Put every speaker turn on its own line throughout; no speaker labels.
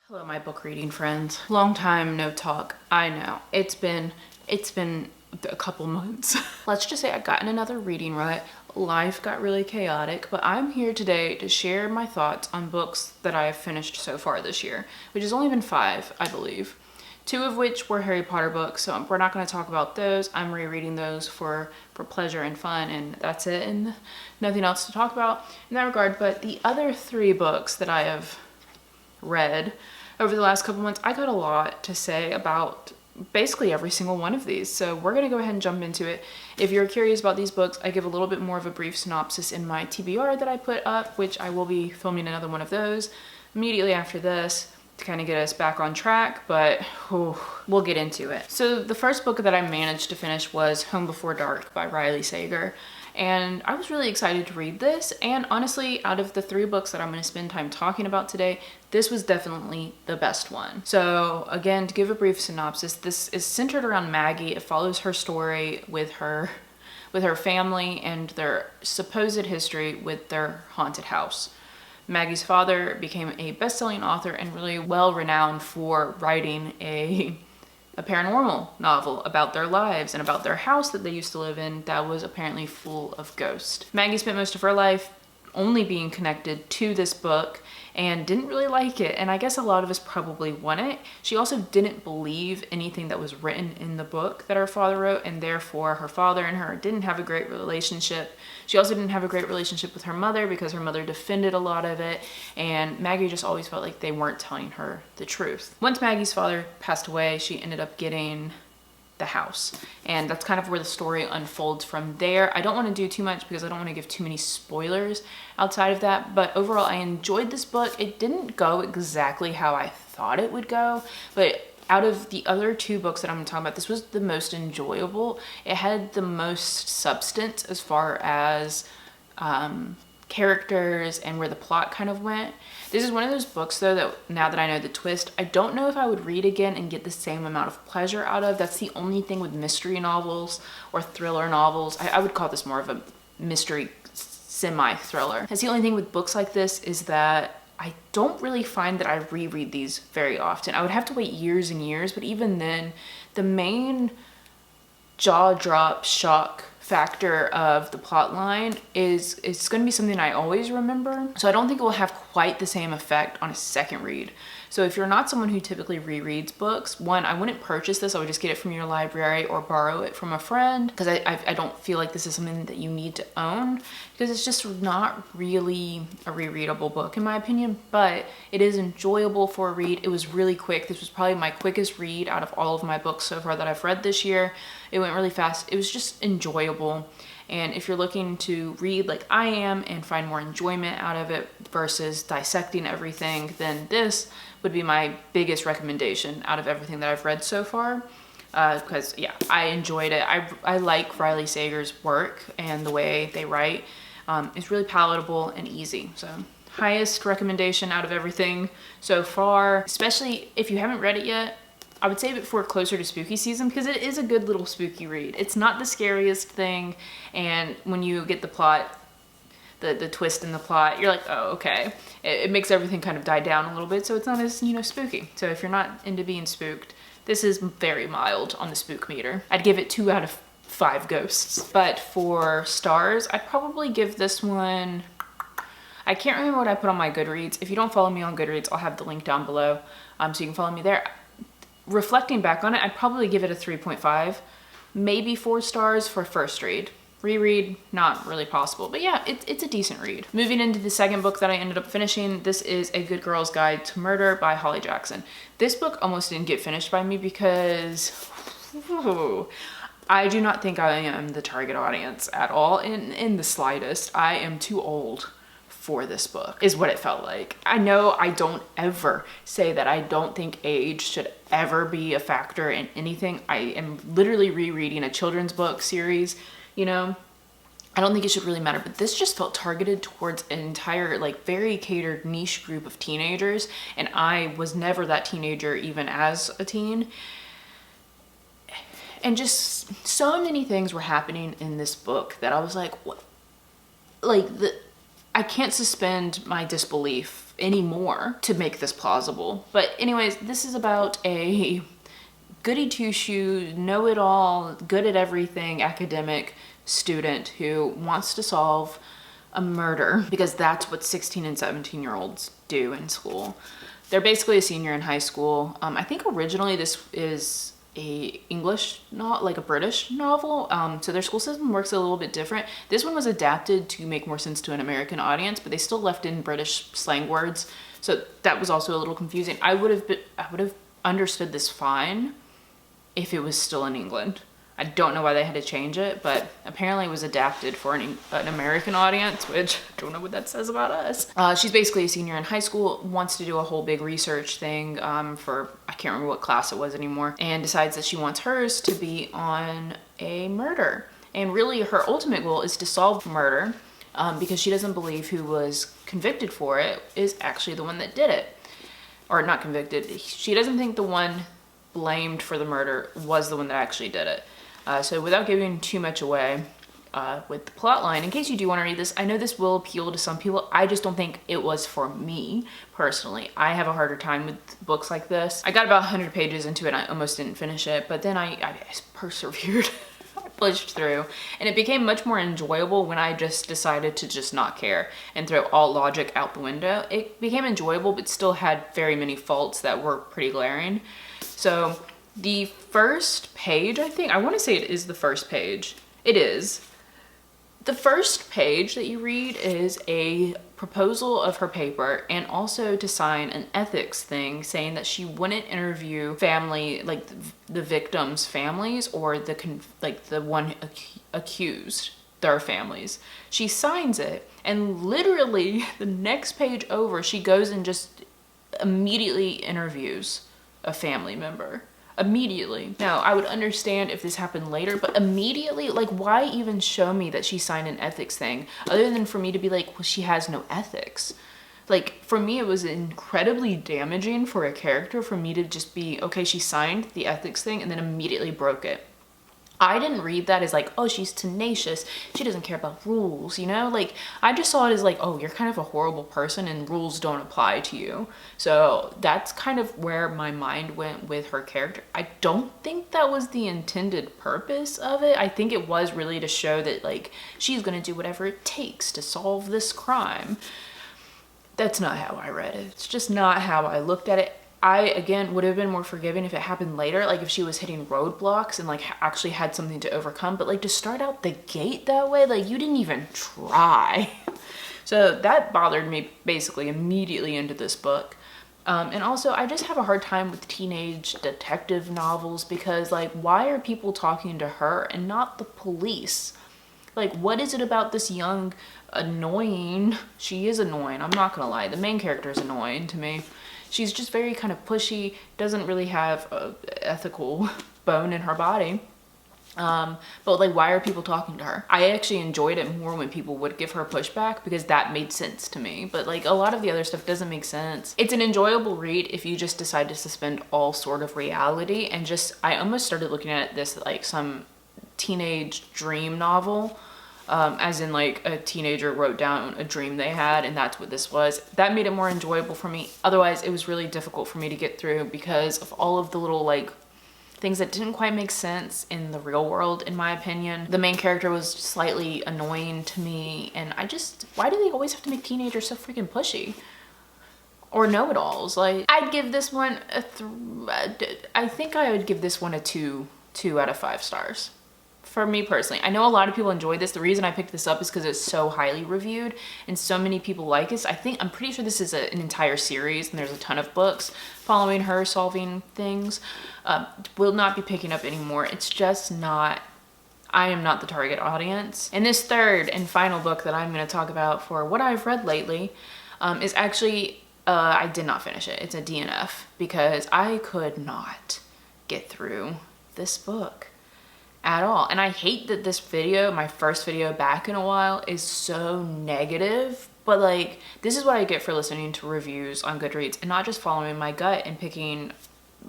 Hello, my book reading friends. Long time no talk. I know. It's been a couple months. Let's just say I've gotten another reading rut. Life got really chaotic, but I'm here today to share my thoughts on books that I have finished so far this year, which has only been 5, I believe. 2 of which were Harry Potter books, so we're not going to talk about those. I'm rereading those for pleasure and fun, and that's it, and nothing else to talk about in that regard. But the other 3 books that I have read over the last couple months, I got a lot to say about basically every single one of these. So we're gonna go ahead and jump into it. If you're curious about these books, I give a little bit more of a brief synopsis in my TBR that I put up, which I will be filming another one of those immediately after this to kind of get us back on track, but we'll get into it. So the first book that I managed to finish was Home Before Dark by Riley Sager. And I was really excited to read this, and honestly, out of the 3 books that I'm going to spend time talking about today, this was definitely the best one. So again, to give a brief synopsis, this is centered around Maggie. It follows her story with her family and their supposed history with their haunted house. Maggie's father became a best-selling author and really well-renowned for writing a paranormal novel about their lives and about their house that they used to live in that was apparently full of ghosts. Maggie spent most of her life only being connected to this book and didn't really like it, and I guess a lot of us probably want it. She also didn't believe anything that was written in the book that her father wrote, and therefore her father and her didn't have a great relationship. She also didn't have a great relationship with her mother because her mother defended a lot of it, and Maggie just always felt like they weren't telling her the truth. Once Maggie's father passed away, she ended up getting the house, and that's kind of where the story unfolds from there. I don't want to do too much because I don't want to give too many spoilers outside of that, but overall I enjoyed this book. It didn't go exactly how I thought it would go, but out of the other 2 books that I'm going to talk about, this was the most enjoyable. It had the most substance as far as characters and where the plot kind of went. This is one of those books though that now that I know the twist, I don't know if I would read again and get the same amount of pleasure out of. That's the only thing with mystery novels or thriller novels. I would call this more of a mystery semi-thriller. That's the only thing with books like this, is that I don't really find that I reread these very often. I would have to wait years and years, but even then, the main jaw drop shock factor of the plot line is it's going to be something I always remember. So I don't think it will have quite the same effect on a second read. So if you're not someone who typically rereads books, one, I wouldn't purchase this. I would just get it from your library or borrow it from a friend, because I don't feel like this is something that you need to own, because it's just not really a rereadable book in my opinion, but it is enjoyable for a read. It was really quick. This was probably my quickest read out of all of my books so far that I've read this year. It went really fast. It was just enjoyable. And if you're looking to read like I am and find more enjoyment out of it versus dissecting everything, then this would be my biggest recommendation out of everything that I've read so far. Because yeah, I enjoyed it. I like Riley Sager's work, and the way they write is really palatable and easy. So highest recommendation out of everything so far, especially if you haven't read it yet. I would save it for closer to spooky season, because it is a good little spooky read. It's not the scariest thing, and when you get the plot, the twist in the plot, you're like, oh, okay. It makes everything kind of die down a little bit, so it's not as, spooky. So if you're not into being spooked, this is very mild on the spook meter. I'd give it 2 out of 5 ghosts. But for stars, I'd probably give this one, I can't remember what I put on my Goodreads. If you don't follow me on Goodreads, I'll have the link down below, so you can follow me there. Reflecting back on it, I'd probably give it a 3.5, maybe 4 stars for first read. Reread, not really possible, but yeah, it's a decent read. Moving into the second book that I ended up finishing, this is A Good Girl's Guide to Murder by Holly Jackson. This book almost didn't get finished by me because I do not think I am the target audience at all, in the slightest. I am too old for this book, is what it felt like. I know I don't ever say that I don't think age should ever be a factor in anything. I am literally rereading a children's book series, I don't think it should really matter, but this just felt targeted towards an entire, very catered niche group of teenagers, and I was never that teenager even as a teen. And just so many things were happening in this book that I was like, what? I can't suspend my disbelief anymore to make this plausible. But anyways, this is about a goody two-shoe, know-it-all, good at everything academic student who wants to solve a murder because that's what 16 and 17-year-olds do in school. They're basically a senior in high school. I think originally this is a English, not like a British novel. So their school system works a little bit different. This one was adapted to make more sense to an American audience, but they still left in British slang words. So that was also a little confusing. I would have understood this fine if it was still in England. I don't know why they had to change it, but apparently it was adapted for an American audience, which I don't know what that says about us. She's basically a senior in high school, wants to do a whole big research thing for, I can't remember what class it was anymore, and decides that she wants hers to be on a murder. And really her ultimate goal is to solve murder because she doesn't believe who was convicted for it is actually the one that did it. Or not convicted, she doesn't think the one blamed for the murder was the one that actually did it. So without giving too much away with the plot line, in case you do want to read this, I know this will appeal to some people. I just don't think it was for me personally. I have a harder time with books like this. I got about 100 pages into it and I almost didn't finish it, but then I persevered. I pushed through, and it became much more enjoyable when I just decided to just not care and throw all logic out the window. It became enjoyable, but still had very many faults that were pretty glaring. So the first page, I want to say it is the first page. It is. The first page that you read is a proposal of her paper and also to sign an ethics thing saying that she wouldn't interview family, like the victims' families or the one accused, their families. She signs it, and literally the next page over, she goes and just immediately interviews a family member. Immediately. Now, I would understand if this happened later, but immediately, like, why even show me that she signed an ethics thing other than for me to be like, well, she has no ethics? Like, for me, it was incredibly damaging for a character for me to just be, okay, she signed the ethics thing and then immediately broke it. I didn't read that as like, oh, she's tenacious, she doesn't care about rules, you know? Like, I just saw it as like, oh, you're kind of a horrible person and rules don't apply to you. So that's kind of where my mind went with her character. I don't think that was the intended purpose of it. I think it was really to show that like, she's gonna do whatever it takes to solve this crime. That's not how I read it. It's just not how I looked at it. I, again, would have been more forgiving if it happened later, like if she was hitting roadblocks and like actually had something to overcome, but like to start out the gate that way, like you didn't even try. So that bothered me basically immediately into this book. And also I just have a hard time with teenage detective novels because like, why are people talking to her and not the police? Like, what is it about this young, annoying, she is annoying, I'm not gonna lie, the main character is annoying to me. She's just very kind of pushy, doesn't really have a ethical bone in her body. But like, why are people talking to her? I actually enjoyed it more when people would give her pushback because that made sense to me. But like a lot of the other stuff doesn't make sense. It's an enjoyable read if you just decide to suspend all sort of reality and just, I almost started looking at this like some teenage dream novel. As in like a teenager wrote down a dream they had and that's what this was. That made it more enjoyable for me. Otherwise it was really difficult for me to get through because of all of the little like things that didn't quite make sense in the real world, in my opinion. The main character was slightly annoying to me and I just, why do they always have to make teenagers so freaking pushy? Or know-it-alls? Like, I'd give this one I think I would give this one a 2 out of 5 stars. For me personally, I know a lot of people enjoyed this. The reason I picked this up is because it's so highly reviewed and so many people like it. I'm pretty sure this is an entire series and there's a ton of books following her solving things. Will not be picking up anymore. It's just not, I am not the target audience. And this third and final book that I'm going to talk about for what I've read lately is actually, I did not finish it. It's a DNF because I could not get through this book at all. And I hate that this video, my first video back in a while, is so negative, but like, this is what I get for listening to reviews on Goodreads and not just following my gut and picking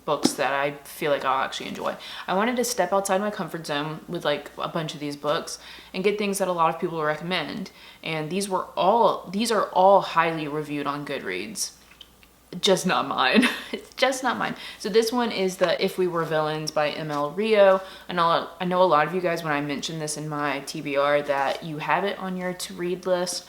books that I feel like I'll actually enjoy. I wanted to step outside my comfort zone with like a bunch of these books and get things that a lot of people recommend. And these are all highly reviewed on Goodreads. Just not mine. It's just not mine. So this one is the If We Were Villains by ML Rio. I know a lot of you guys, when I mentioned this in my TBR, that you have it on your to read list.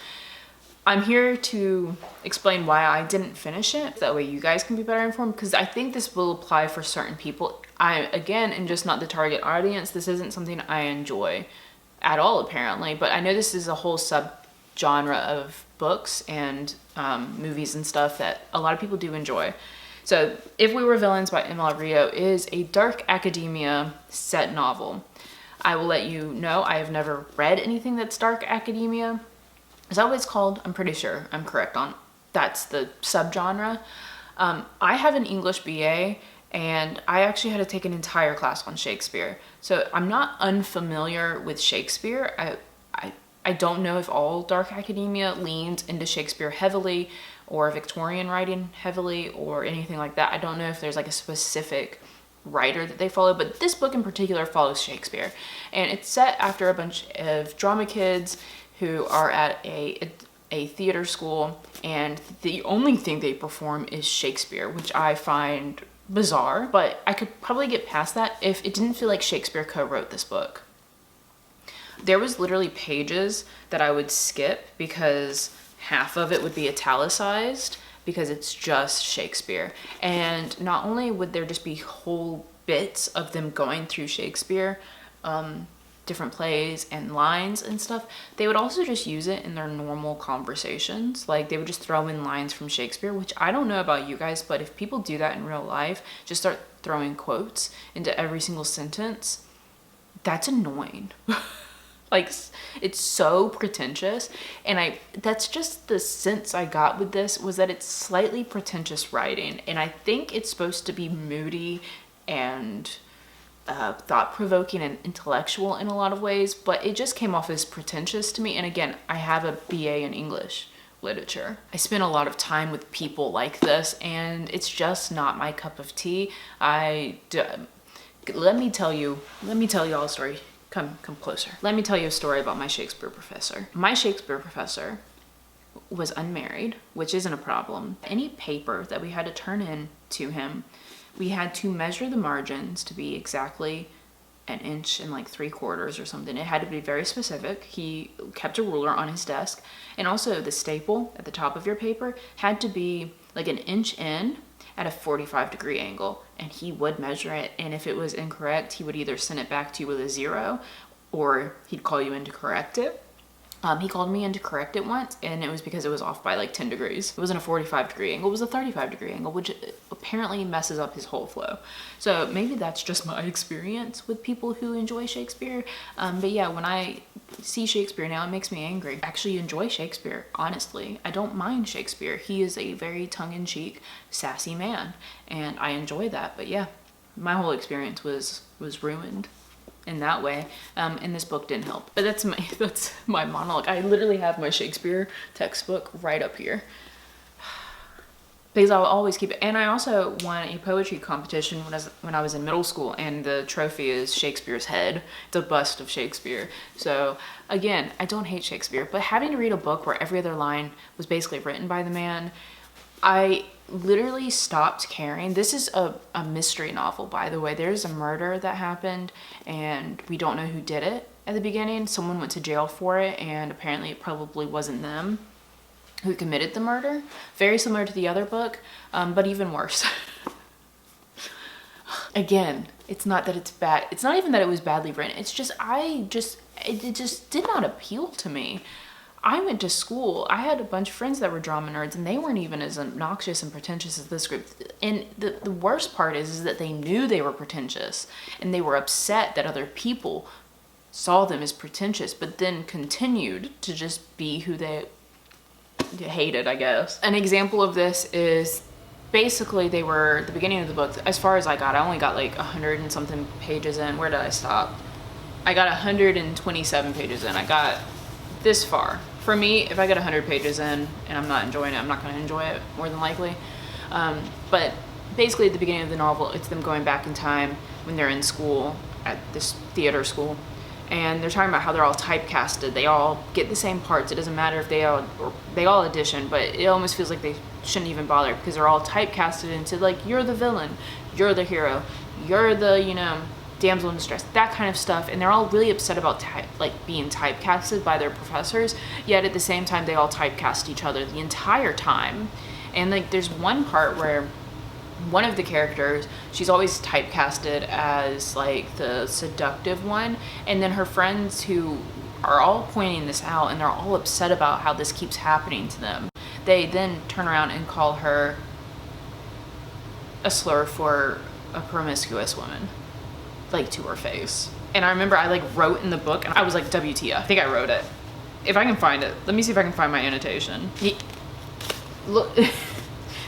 I'm here to explain why I didn't finish it. That way you guys can be better informed, because I think this will apply for certain people. I, again, am just not the target audience. This isn't something I enjoy at all, apparently. But I know this is a whole sub-genre of books and movies and stuff that a lot of people do enjoy. So If We Were Villains by ML Rio is a dark academia set novel. I will let you know I have never read anything that's dark academia. Is that what it's called? I'm pretty sure I'm correct on that's the subgenre. I have an English BA, and I actually had to take an entire class on Shakespeare. So I'm not unfamiliar with Shakespeare. I don't know if all dark academia leans into Shakespeare heavily or Victorian writing heavily or anything like that. I don't know if there's like a specific writer that they follow, but this book in particular follows Shakespeare. And it's set after a bunch of drama kids who are at a theater school, and the only thing they perform is Shakespeare, which I find bizarre, but I could probably get past that if it didn't feel like Shakespeare co-wrote this book. There was literally pages that I would skip because half of it would be italicized because it's just Shakespeare. And not only would there just be whole bits of them going through Shakespeare, different plays and lines and stuff, they would also just use it in their normal conversations. Like they would just throw in lines from Shakespeare, which I don't know about you guys, but if people do that in real life, just start throwing quotes into every single sentence, that's annoying. Like, it's so pretentious, and that's just the sense I got with this, was that it's slightly pretentious writing, and I think it's supposed to be moody and thought-provoking and intellectual in a lot of ways, but it just came off as pretentious to me. And again, I have a BA in English literature. I spent a lot of time with people like this, and it's just not my cup of tea. Let me tell you all a story. Come closer. Let me tell you a story about my Shakespeare professor. My Shakespeare professor was unmarried, which isn't a problem. Any paper that we had to turn in to him, we had to measure the margins to be exactly an inch and like 3/4 or something. It had to be very specific. He kept a ruler on his desk, and also the staple at the top of your paper had to be like an inch in at a 45-degree angle, and he would measure it, and if it was incorrect, he would either send it back to you with a 0 or he'd call you in to correct it. He called me in to correct it once, and it was because it was off by like 10 degrees. It wasn't a 45-degree angle, it was a 35-degree angle, which apparently messes up his whole flow. So maybe that's just my experience with people who enjoy Shakespeare. But yeah, when I see Shakespeare now, it makes me angry. I actually enjoy Shakespeare, honestly. I don't mind Shakespeare. He is a very tongue-in-cheek, sassy man, and I enjoy that. But yeah, my whole experience was ruined in that way, and this book didn't help. But that's my monologue. I literally have my Shakespeare textbook right up here because I will always keep it. And I also won a poetry competition when I was in middle school, and the trophy is Shakespeare's head. It's a bust of Shakespeare. So again, I don't hate Shakespeare, but having to read a book where every other line was basically written by the man, I literally stopped caring. This is a mystery novel, by the way. There's a murder that happened, and we don't know who did it at the beginning. Someone went to jail for it, and apparently it probably wasn't them who committed the murder. Very similar to the other book, but even worse. Again, it's not that it's bad. It's not even that it was badly written. It's just, it just did not appeal to me. I went to school. I had a bunch of friends that were drama nerds, and they weren't even as obnoxious and pretentious as this group. And the worst part is that they knew they were pretentious, and they were upset that other people saw them as pretentious, but then continued to just be who they hated, I guess. An example of this is basically they were, the beginning of the book, as far as I got, I only got like 100 and something pages in. Where did I stop? I got 127 pages in. I got this far. For me, if I get 100 pages in and I'm not enjoying it, I'm not going to enjoy it more than likely. But basically at the beginning of the novel, it's them going back in time when they're in school at this theater school, and they're talking about how they're all typecasted. They all get the same parts. It doesn't matter if they all audition, but it almost feels like they shouldn't even bother because they're all typecasted into like, you're the villain, you're the hero, you're the, you know, damsel in distress, that kind of stuff. And they're all really upset about being typecasted by their professors, yet at the same time they all typecast each other the entire time. And like there's one part where one of the characters, she's always typecasted as like the seductive one, and then her friends who are all pointing this out and they're all upset about how this keeps happening to them, they then turn around and call her a slur for a promiscuous woman, like to her face. And I remember I like wrote in the book and I was like, WTF. I think I wrote it. If I can find it, let me see if I can find my annotation. Look.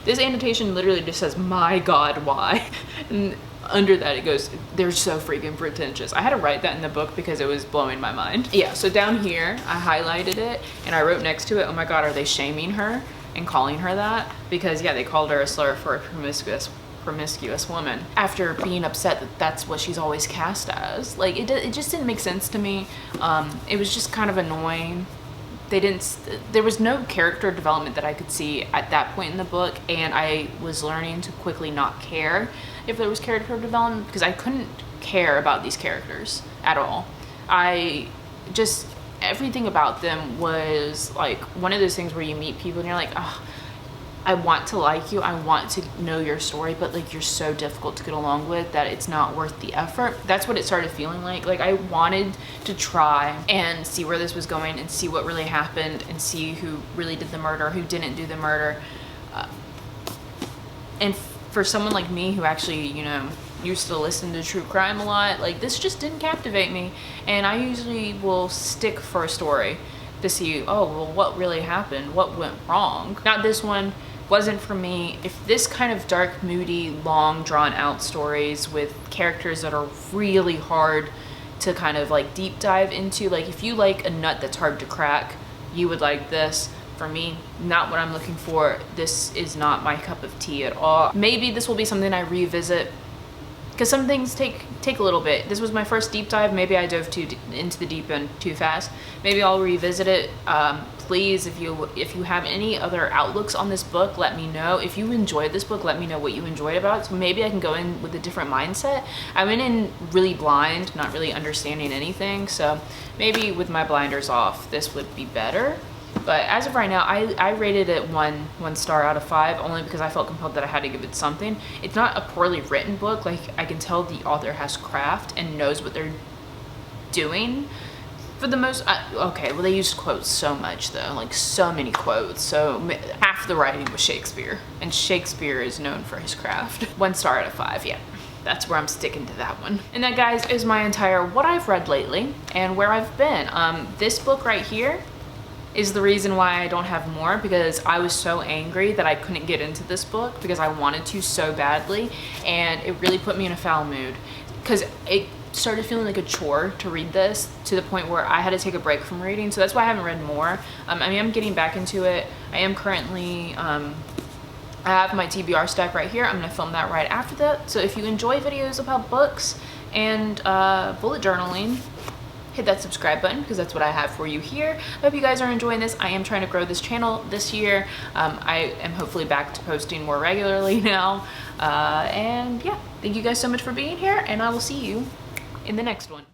This annotation literally just says, my God, why? And under that it goes, they're so freaking pretentious. I had to write that in the book because it was blowing my mind. Yeah, so down here, I highlighted it and I wrote next to it, oh my God, are they shaming her and calling her that? Because yeah, they called her a slur for a promiscuous woman after being upset that that's what she's always cast as. Like, it just didn't make sense to me. It was just kind of annoying. There was no character development that I could see at that point in the book, and I was learning to quickly not care if there was character development because I couldn't care about these characters at all. Everything about them was like one of those things where you meet people and you're like, oh, I want to like you, I want to know your story, but like you're so difficult to get along with that it's not worth the effort. That's what it started feeling like. Like I wanted to try and see where this was going and see what really happened and see who really did the murder, who didn't do the murder. And for someone like me who actually, you know, used to listen to true crime a lot, like this just didn't captivate me. And I usually will stick for a story to see, oh, well, what really happened? What went wrong? Not this one. Wasn't for me. If this kind of dark, moody, long, drawn out stories with characters that are really hard to kind of like deep dive into, like if you like a nut that's hard to crack, you would like this. For me, not what I'm looking for. This is not my cup of tea at all. Maybe this will be something I revisit because some things take a little bit. This was my first deep dive. Maybe I dove into the deep end too fast. Maybe I'll revisit it. Please, if you have any other outlooks on this book, let me know. If you enjoyed this book, let me know what you enjoyed about it. So maybe I can go in with a different mindset. I went in really blind, not really understanding anything. So maybe with my blinders off, this would be better. But as of right now, I rated it one star out of 5, only because I felt compelled that I had to give it something. It's not a poorly written book. Like I can tell the author has craft and knows what they're doing. For the most, okay, well they used quotes so much though, like so many quotes. So half the writing was Shakespeare, and Shakespeare is known for his craft. 1 star out of 5, yeah. That's where I'm sticking to that one. And that, guys, is my entire what I've read lately and where I've been. This book right here is the reason why I don't have more, because I was so angry that I couldn't get into this book because I wanted to so badly, and it really put me in a foul mood because it started feeling like a chore to read this, to the point where I had to take a break from reading. So that's why I haven't read more. I mean, I'm getting back into it. I am currently, I have my TBR stack right here. I'm gonna film that right after that. So if you enjoy videos about books and bullet journaling, hit that subscribe button because that's what I have for you here. I hope you guys are enjoying this. I am trying to grow this channel this year. I am hopefully back to posting more regularly now. And yeah, thank you guys so much for being here, and I will see you in the next one.